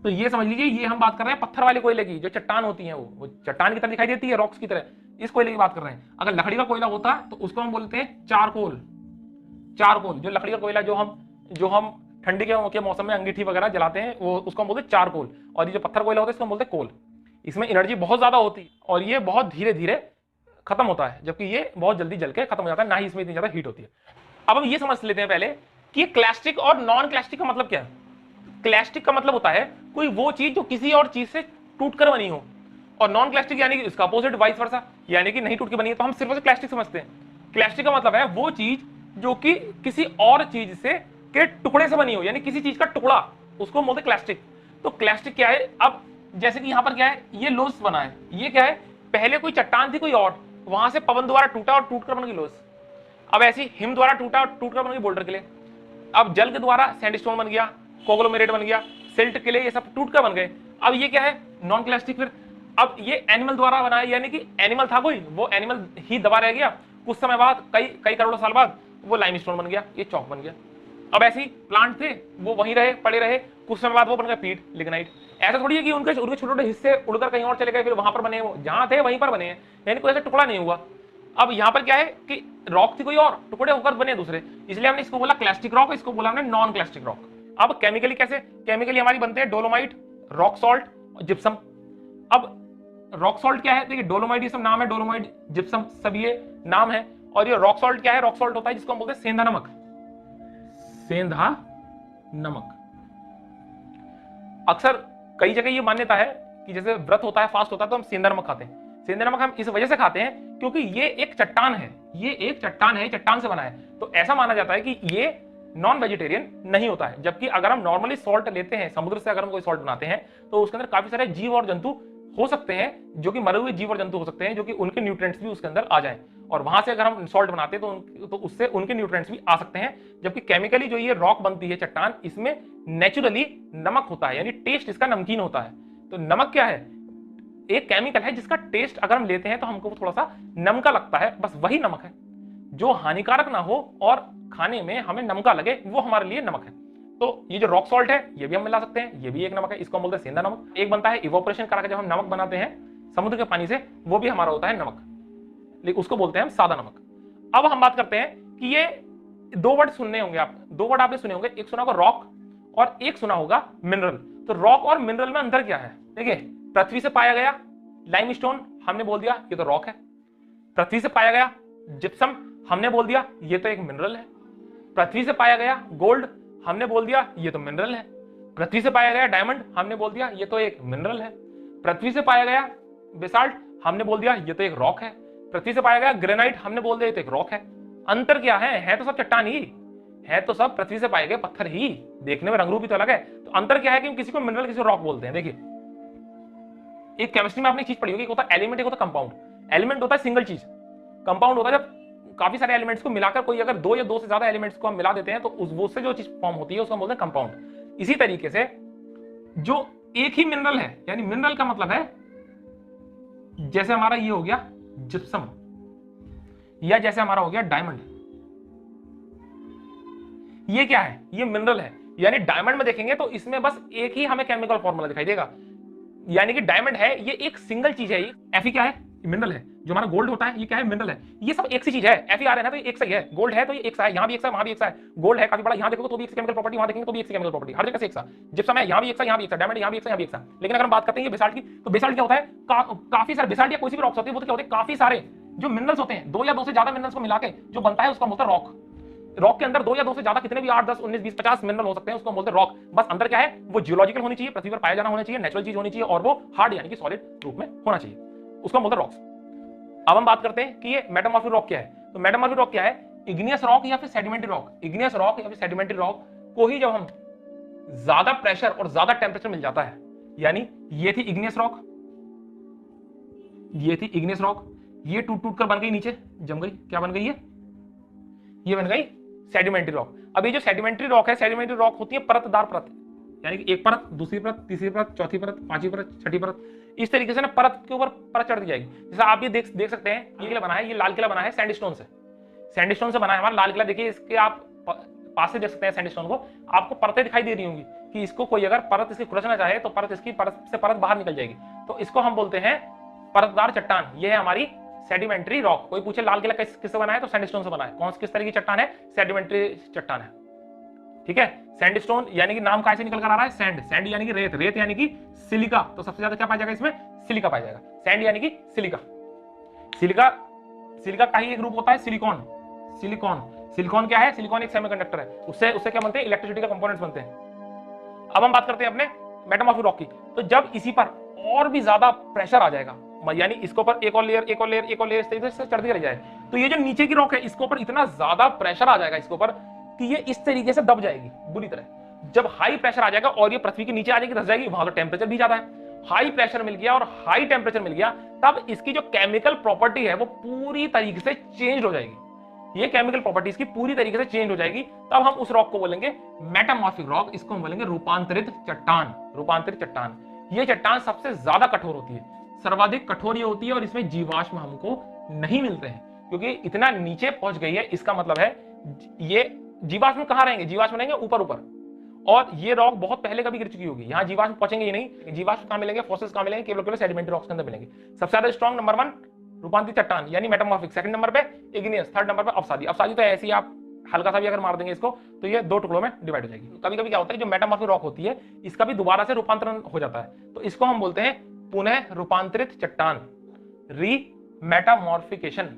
तो ये समझ लीजिए ये हम बात कर रहे हैं पत्थर वाले कोयले की, जो चट्टान होती है वो चट्टान की तरह दिखाई देती है, रॉक्स की तरह, इस कोयले की बात कर रहे हैं। अगर लकड़ी का कोयला होता तो उसको हम बोलते हैं चारकोल। जो लकड़ी का कोयला जो हम ठंडी के मौसम में अंगीठी वगैरह जलाते हैं, वो उसको हम बोलते हैं चारकोल। और ये जो पत्थर कोयला होता है इसको हम बोलते हैं कोल। इसमें एनर्जी बहुत ज्यादा होती है और ये बहुत धीरे धीरे खत्म होता है, जबकि ये बहुत जल्दी जल के खत्म हो जाता है, ना ही इसमें इतनी ज्यादा हीट होती है। अब हम ये समझ लेते हैं पहले कि क्लास्टिक और नॉन क्लास्टिक का मतलब क्या है। क्लास्टिक का मतलब होता है कोई वो चीज जो किसी और चीज से टूटकर बनी हो, और नॉन क्लास्टिक यानी कि इसका अपोजिट, वाइस वर्सा, यानी कि नहीं टूट के बनी है, तो हम सिर्फ उसे क्लास्टिक समझते हैं। क्लास्टिक का मतलब है वो चीज जो कि किसी और चीज से के टुकड़े से बनी हो, यानी किसी चीज का टुकड़ा, उसको बोलते हैं क्लास्टिक। तो क्लास्टिक क्या है, अब जैसे कि यहां पर क्या है, ये लोस बना है, ये क्या है, पहले कोई चट्टान थी कोई और, वहां से पवन द्वारा टूटा और टूटकर बन गई लोस। अब ऐसी हिम द्वारा टूटा और टूटकर बन गई बोल्डर के लिए। अब जल के द्वारा सैंडस्टोन बन गया, कोग्लोमेरेट बन गया, सिल्ट के लिए, ये सब टूटकर बन गए। अब ये क्या है, नॉन क्लास्टिक। फिर अब ये एनिमल द्वारा बनाया, यानी कि एनिमल था कोई, वो एनिमल ही दबा रह गया, कुछ समय बाद कई करोड़ों साल बाद वो लाइमस्टोन बन गया, ये चौक बन गया। अब ऐसी प्लांट थे, वो वहीं रहे, पड़े रहे, कुछ समय बाद वो बन गए पीट, लिग्नाइट। ऐसा थोड़ी है कि उनके छोटे छोटे हिस्से उड़कर कहीं और चले गए, फिर वहां पर बने, वो जहां थे वहीं पर बने हैं, यानी कोई ऐसा टुकड़ा नहीं हुआ। अब यहाँ पर क्या है कि रॉक थी कोई और, टुकड़े होकर बने दूसरे, इसलिए हमने इसको बोला क्लास्टिक रॉक, इसको बोला हमने नॉन क्लास्टिक रॉक। अब केमिकली कैसे, केमिकली हमारी बनते हैं डोलोमाइट, रॉक सॉल्ट और जिप्सम। अब रॉक सॉल्ट क्या है, देखिए डोलोमाइट ये सब नाम है, डोलोमाइट, जिप्सम सब ये नाम है। और ये रॉक सॉल्ट क्या है, रॉक सॉल्ट होता है जिसको हम बोलते हैं सेंधा नमक, सेंधा नमक। अक्सर कई जगह ये मान्यता है कि जैसे व्रत होता है, फास्ट होता है, तो हम सेंधा नमक खाते हैं। सेंधा नमक हम इस वजह से खाते हैं क्योंकि ये एक चट्टान है, ये एक चट्टान है, चट्टान से बना है, तो ऐसा माना जाता है कि ये नॉन वेजिटेरियन नहीं होता है। जबकि अगर हम नॉर्मली सॉल्ट लेते हैं, समुद्र से अगर हम कोई सॉल्ट बनाते हैं, तो उसके अंदर काफी सारे जीव और जंतु हो सकते हैं, जो कि मरे हुए जीव और जंतु हो सकते हैं, जो कि उनके न्यूट्रिएंट्स भी उसके अंदर आ जाएं, और वहां से अगर हम सॉल्ट बनाते हैं तो उससे उनके न्यूट्रिएंट्स भी आ सकते हैं। जबकि केमिकली जो ये रॉक बनती है चट्टान, इसमें नेचुरली नमक होता है, यानी टेस्ट इसका नमकीन होता है। तो नमक क्या है, एक केमिकल है जिसका टेस्ट अगर हम लेते हैं तो हमको थोड़ा सा नमका लगता है, बस वही नमक है। जो हानिकारक ना हो और खाने में हमें नमका लगे, वो हमारे लिए नमक है। तो ये जो रॉक सॉल्ट है ये भी हम मिला सकते हैं, ये भी एक नमक है, इसको हम बोलते हैं सेंधा नमक। एक बनता है इवोपरेशन करा के जब हम नमक बनाते हैं समुद्र के पानी से, वो भी हमारा होता है नमक, लेकिन उसको बोलते हैं हम सादा नमक। अब हम बात करते हैं कि ये दो वर्ड सुनने होंगे आप, दो वर्ड आपने सुने होंगे, एक सुना होगा रॉक और एक सुना होगा मिनरल। तो रॉक और मिनरल में अंतर क्या है, देखिए पृथ्वी से पाया गया लाइमस्टोन, हमने बोल दिया ये तो रॉक है। पृथ्वी से पाया गया जिप्सम, हमने बोल दिया ये तो एक मिनरल है। पृथ्वी से पाया गया गोल्ड, हमने बोल दिया ये तो मिनरल है। पृथ्वी से पाया गया डायमंड, हमने बोल दिया ये तो एक मिनरल है। पृथ्वी से पाया गया बेसाल्ट, हमने बोल दिया ये तो एक रॉक है। पृथ्वी से पाया गया ग्रेनाइट, हमने बोल दिया ये तो एक रॉक है। अंतर क्या है तो सब चट्टान ही है, तो सब पृथ्वी से पाए गए पत्थर ही, देखने में रंग रूप ही तो अलग है। तो अंतर क्या है कि किसी को मिनरल, किसी को रॉक बोलते हैं। देखिए एक केमिस्ट्री में आपने चीज पढ़ी होगी, एक होता है एलिमेंट, एक होता है कंपाउंड। एलिमेंट होता है सिंगल चीज, कंपाउंड होता है जब काफी सारे एलिमेंट्स को मिलाकर कोई अगर दो या दो से ज्यादा एलिमेंट्स को हम मिला देते हैं तो उससे जो चीज फॉर्म होती है उसको हम बोलते हैं कंपाउंड। इसी तरीके से जो एक ही मिनरल है, यानी मिनरल का मतलब है जैसे हमारा ये हो गया जिप्सम, या जैसे हमारा हो गया डायमंड, ये क्या है, ये मिनरल है। यानी डायमंड में देखेंगे तो इसमें बस एक ही हमें केमिकल फॉर्मूला दिखाई देगा, यानी कि डायमंड है ये एक सिंगल चीज है। ये Fe क्या है, मिनरल है। जो हमारा गोल्ड होता है ये क्या है, मिनरल है। ये सब एक सी चीज है, FeRn है तो ये एक सा ही है। गोल्ड है तो ये एक सा है, यहाँ भी एक सा, वहां भी एक सा है। गोल्ड है काफी बड़ा, यहाँ देखोगे तो भी एक केमिकल प्रॉपर्टी, वहां देखेंगे तो भी एक केमिकल प्रॉपर्टी, हर जगह से एक सा। जिप्सम है यहाँ भी एक सा, यहाँ भी एक सा, डायमंड यहाँ भी एक सा, यहाँ भी एक सा। लेकिन अगर हम बात करते हैं बेसाल्ट की, तो बेसाल्ट क्या होता है, काफी सारे बेसाल्ट या कोई भी रॉक्स होते हैं, वो तो क्या होते हैं, काफी सारे जो मिनरल्स होते हैं, दो या दो से ज्यादा मिनरल्स को मिलाकर जो बनता है उसको बोलते हैं रॉक। रॉक के अंदर दो या दो से ज्यादा कितने भी 8, 10, 19, 20, 50 मिनरल हो सकते हैं, उसको बोलते हैं रॉक। बस अंदर क्या है, वो जियोलॉजिकल होनी चाहिए, पृथ्वी पर पाया जाना होना चाहिए, नेचुरल चीज होनी चाहिए, और वो हार्ड यानी कि सॉलिड रूप में होना चाहिए, उसको बोलते हैं रॉक्स। अब हम बात करते हैं कि ये मेटामॉर्फिक रॉक क्या है। तो मेटामॉर्फिक रॉक क्या है, इग्नियस रॉक या फिर सेडिमेंट्री रॉक। इग्नियस रॉक या फिर सेडिमेंट्री रॉक को ही जब हम ज्यादा प्रेशर और ज्यादा टेम्परेचर मिल जाता है, यानी ये थी इग्नियस रॉक, ये थी इग्नियस रॉक, ये टूट टूट कर बन गई, नीचे जम गई, क्या बन गई ये बन गई सेडिमेंट्री रॉक। अब ये जो सेडिमेंट्री रॉक है, सेडिमेंट्री रॉक होती है परतदार परत, यानी कि एक परत, दूसरी परत, तीसरी परत, चौथी परत, पांचवी परत, छठी परत, इस तरीके से ना परत के ऊपर परत चढ़ दी जाएगी। जैसे आप ये देख सकते हैं, ये किला बना है, ये लाल किला बना है सैंडस्टोन से, सैंडस्टोन से बना है हमारा लाल किला। देखिए इसके आप पास से देख सकते हैं सैंडस्टोन को, आपको परतें दिखाई दे रही होंगी कि इसको कोई अगर परत इसकी खुरचना चाहे तो परत इसकी परत से परत बाहर निकल जाएगी, तो इसको हम बोलते हैं परतदार चट्टान। ये है हमारी सेडिमेंट्री रॉक। कोई पूछे लाल किला किससे बना है तो सैंडस्टोन से बना है। कौन किस तरह की चट्टान है? सेडिमेंट्री चट्टान है। ठीक है, सैंडस्टोन यानी कि नाम कहां से निकल कर आ रहा है? सैंड। सैंड यानी कि रेत, रेत यानी कि सिलिका, तो सबसे ज्यादा क्या पाया जाएगा इसमें? सिलिका पाया जाएगा। सैंड यानी कि सिलिका। सिलिका, सिलिका का ही एक रूप होता है सिलिकॉन। सिलिकॉन, सिलिकॉन क्या है? सिलिकॉन एक सेमीकंडक्टर है, उससे उससे क्या बनते हैं? इलेक्ट्रिसिटी का कंपोनेंट्स बनते हैं। अब हम बात करते हैं अपने मेटामॉर्फिक रॉक की। तो जब इसी पर और भी ज्यादा प्रेशर आ जाएगा, यानी इसके ऊपर एक और लेयर, एक और लेयर, एक और लेयर, इस तरीके से चढ़ती रह जाए, तो ये जो नीचे की रॉक है इसके ऊपर इतना ज्यादा प्रेशर आ जाएगा इसके ऊपर कि ये इस तरीके से दब जाएगी बुरी तरह। जब हाई प्रेशर आ जाएगा और ये पृथ्वी के नीचे आ जाएगी, धस जाएगी, वहां तो टेम्परेचर भी ज्यादा है। हाई प्रेशर मिल गया और हाई टेम्परेचर मिल गया, तब इसकी जो केमिकल प्रॉपर्टी है वो पूरी तरीके से चेंज हो जाएगी। ये केमिकल प्रॉपर्टी इसकी पूरी तरीके से चेंज हो जाएगी, तब हम उस रॉक को बोलेंगे मेटामॉर्फिक रॉक। इसको हम बोलेंगे रूपांतरित चट्टान। रूपांतरित चट्टान, ये चट्टान सबसे ज्यादा कठोर होती है, सर्वाधिक कठोर ये होती है, और इसमें जीवाश्म हमको नहीं मिलते हैं क्योंकि इतना नीचे पहुंच गई है। इसका मतलब है ये जीवाश्म कहां रहेंगे? जीवाश्म रहेंगे ऊपर ऊपर, और ये रॉक बहुत पहले कभी गिर चुकी होगी। यहाँ जीवाश्म पहुंचेंगे ही नहीं। जीवाश्म कहां मिलेंगे? फॉसिल्स कहां मिलेंगे? केवल सेडिमेंट्री रॉक्स के अंदर मिलेंगे। सबसे ज्यादा स्ट्रॉन्ग नंबर 1 रूपांतरित चट्टान यानी मेटामॉर्फिक, सेकंड नंबर पे इग्नियस, थर्ड नंबर पे अवसादी। अवसादी तो ऐसी आप हल्का सा भी अगर मार देंगे इसको तो ये दो टुकड़ों में डिवाइड हो जाएगी। कभी कभी क्या होता है, जो मेटामॉर्फिक रॉक होती है इसका भी दोबारा से रूपांतरण हो जाता है, तो इसको हम बोलते हैं पुनः रूपांतरित चट्टान, रीमेटामॉर्फिकेशन।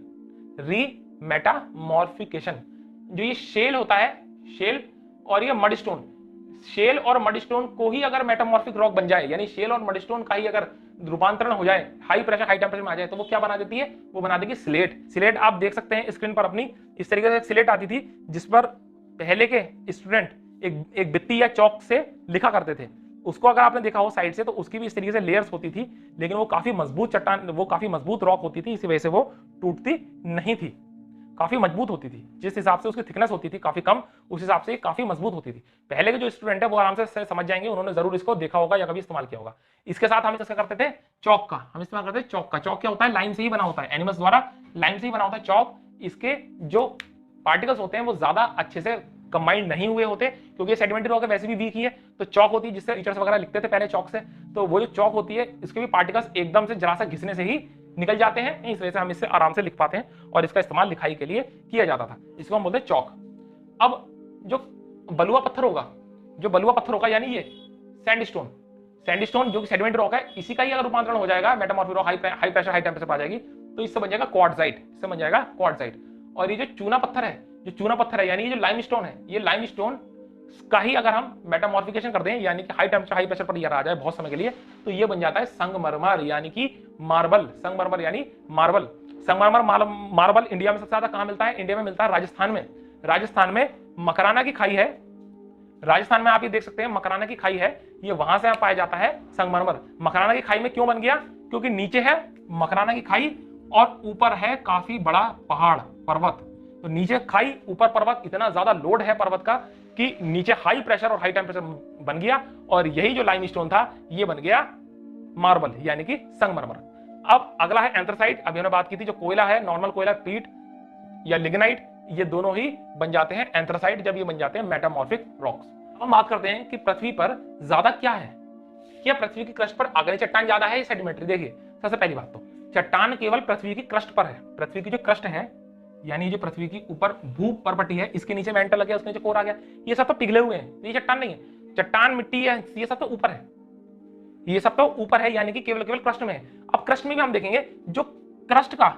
रीमेटामॉर्फिकेशन। जो ये शेल होता है, शेल और ये मडस्टोन, शेल और मडस्टोन को ही अगर मेटामॉर्फिक रॉक बन जाए, यानी शेल और मडस्टोन का ही अगर रूपांतरण हो जाए, हाई प्रेशर हाई टेम्परेचर में आ जाए, तो वो क्या बना देती है? वो बना देगी स्लेट। स्लेट आप देख सकते हैं स्क्रीन पर अपनी, इस तरीके से स्लेट आती थी जिस पर पहले के स्टूडेंट एक बित्ती या चौक से लिखा करते थे। उसको अगर आपने देखा हो साइड से तो उसकी भी इस तरीके से लेयर्स होती थी, लेकिन वो काफी मजबूत चट्टान, वो काफी मजबूत रॉक होती थी, इसी वजह से वो टूटती नहीं थी, काफी मजबूत होती थी। जिस हिसाब से उसकी थिकनेस होती थी काफी कम, उस हिसाब से काफी मजबूत होती थी। पहले के जो स्टूडेंट है वो आराम से समझ जाएंगे, उन्होंने जरूर इसको देखा होगा या कभी इस्तेमाल किया होगा। इसके साथ हम इसका करते थे चौक का, हम इस्तेमाल करते थे चौक का। चौक क्या होता है? लाइम से ही बना होता है, एनिमल्स द्वारा लाइम से ही बना होता है चौक। इसके जो पार्टिकल्स होते हैं वो ज्यादा अच्छे से कंबाइंड नहीं हुए होते क्योंकि सेडिमेंट्री रॉक वैसे भी वीक ही है। तो चौक होती है जिससे टीचर्स वगैरह लिखते थे पहले चौक से, तो वो जो चौक होती है इसके भी पार्टिकल्स एकदम से जरा सा घिसने से ही निकल जाते हैं, इस वजह से हम इससे आराम से लिख पाते हैं और इसका इस्तेमाल लिखाई के लिए किया जाता था। इसको हम बोलते हैं चौक। अब जो बलुआ पत्थर होगा, जो बलुआ पत्थर होगा यानी ये सैंडस्टोन, सैंडस्टोन जो कि सेडिमेंट्री रॉक है, इसी का ही अगर रूपांतरण हो जाएगा metamorphic rock, high pressure high temperature पर आ जाएगी, तो इससे बन जाएगा क्वार्टजाइट, इससे बन जाएगा क्वार्टजाइट। और ये जो चूना पत्थर है, जो चूना पत्थर है यानी ये जो लाइमस्टोन है, ये लाइमस्टोन का ही अगर हम मेटामॉर्फिकेशन कर दें, यानी कि हाई टेम्परेचर हाई प्रेशर पर ये आ जाए बहुत समय के लिए, तो ये बन जाता है संगमरमर यानी कि मार्बल। संगमरमर यानी मार्बल। संगमरमर मार्बल इंडिया में सबसे ज्यादा कहां मिलता है? इंडिया में मिलता है राजस्थान में। राजस्थान में मकराना की खाई है, राजस्थान में आप ये देख सकते हैं मकराना की खाई है, ये वहां से पाया जाता है संगमरमर। मकराना की खाई में क्यों बन गया? क्योंकि नीचे है मकराना की खाई और ऊपर है काफी बड़ा पहाड़ पर्वत, तो नीचे खाई ऊपर पर्वत, इतना ज्यादा लोड है पर्वत का कि नीचे हाई प्रेशर और हाई टेम्परेचर बन गया, और यही जो लाइमस्टोन था ये बन गया मार्बल यानी कि संगमरमर। अब अगला है एंथ्रासाइट। अभी हमने बात की थी जो कोयला है, नॉर्मल कोयला, पीट या लिग्नाइट, ये दोनों ही बन जाते हैं एंथ्रासाइट जब ये बन जाते हैं मेटामॉर्फिक रॉक्स। अब हम बात करते हैं कि पृथ्वी पर ज्यादा क्या है, क्या पृथ्वी की क्रस्ट पर आग्नेय चट्टान ज्यादा है या सेडिमेंट्री? देखिए सबसे पहली बात तो चट्टान केवल पृथ्वी की क्रस्ट पर है। पृथ्वी की जो क्रस्ट है यानी जो पृथ्वी की ऊपर भूपर्पटी है, इसके नीचे मेंटल लग गया, उसके नीचे कोर आ गया, ये सब तो पिघले हुए हैं, ये चट्टान नहीं है। चट्टान मिट्टी है, ये सब तो ऊपर है, ये सब तो ऊपर है यानी कि केवल क्रस्ट में है। अब क्रस्ट में भी हम देखेंगे जो क्रस्ट का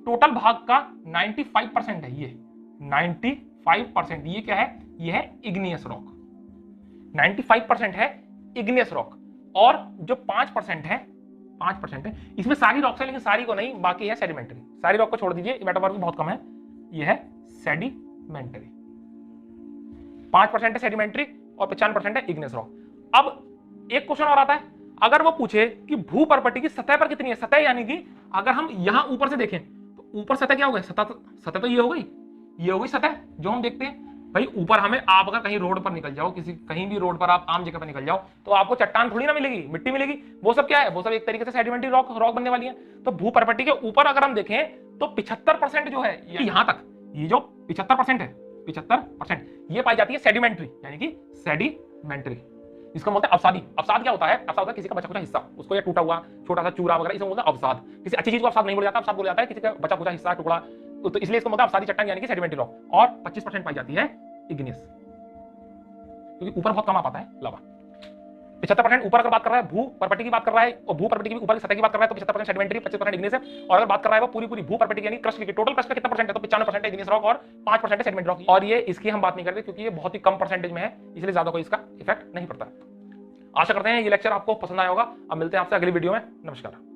टोटल भाग का 95% है, ये 95% ये क्या है? ये है इग्नियस रॉक। 95% है इग्नियस रॉक, और जो 5% है, 5% है इसमें सारी रॉक्स है, लेकिन सारी को नहीं, बाकी है सेडिमेंट्री। सारी रॉक को छोड़ दीजिए, मेटामॉर्फिक बहुत कम है, ये है सेडिमेंट्री। 5% है सेडिमेंट्री और 95% है इग्नियस रॉक। अब एक क्वेश्चन और आता है, अगर वो पूछे कि भूपर्पटी की सतह पर कितनी है, सतह यानी कि अगर हम यहां ऊपर से देखें तो ऊपर सतह क्या हो गई? सतह तो ये हो गई, ये हो गई सतह जो हम देखते हैं, भाई ऊपर हमें, आप अगर कहीं रोड पर निकल जाओ, किसी कहीं भी रोड पर आप आम जगह पर निकल जाओ, तो आपको चट्टान थोड़ी ना मिलेगी, मिट्टी मिलेगी। वो सब क्या है, वो सब एक तरीके से सेडिमेंट्री रॉक रॉक बनने वाली है। तो भू परपट्टी के ऊपर अगर हम देखें तो 75% जो है यहां तक, ये जो 75% है, 75% ये पाई जाती है सेडिमेंट्री, यानी कि सेडिमेंट्री। इसका बोलते हैं अवसादी। अवसाद क्या होता है, अवसाद होता है किसी का बचा खुचा हिस्सा, उसको ये टूटा हुआ छोटा सा चूरा वगैरह, इसे बोलते हैं अवसाद। किसी अच्छी चीज को अवसाद नहीं बोला जाता, अवसाद बोला जाता है किसी का बचा खुचा हिस्सा टुकड़ा, तो इसलिए इसको बोलते हैं अवसादी चट्टान यानी कि सेडिमेंट्री रॉक। और 25% पाई जाती है इग्नियस, क्योंकि ऊपर बहुत कम आ पाता है लावा। 75% ऊपर अगर बात कर रहा है भू परपट्टी की बात कर रहा है, और भू परपट्टी की ऊपर की सतह की बात कर रहा है, तो 75% सेडिमेंट्री, 25% इग्नियस है। और अगर बात कर रहा है वो पूरी पूरी भू परपट्टी यानी क्रस्ट की, टोटल क्रस्ट का कितना परसेंट है, तो 95% इग्नियस रॉक और 5% है सेडिमेंट रॉक। और ये इसकी हम बात नहीं करते क्योंकि ये बहुत ही कम परसेंटेज में है, इसलिए ज्यादा कोई इसका इफेक्ट नहीं पड़ता। आशा करते हैं ये लेक्चर आपको पसंद आया होगा। अब मिलते हैं आपसे अगली वीडियो में। नमस्कार।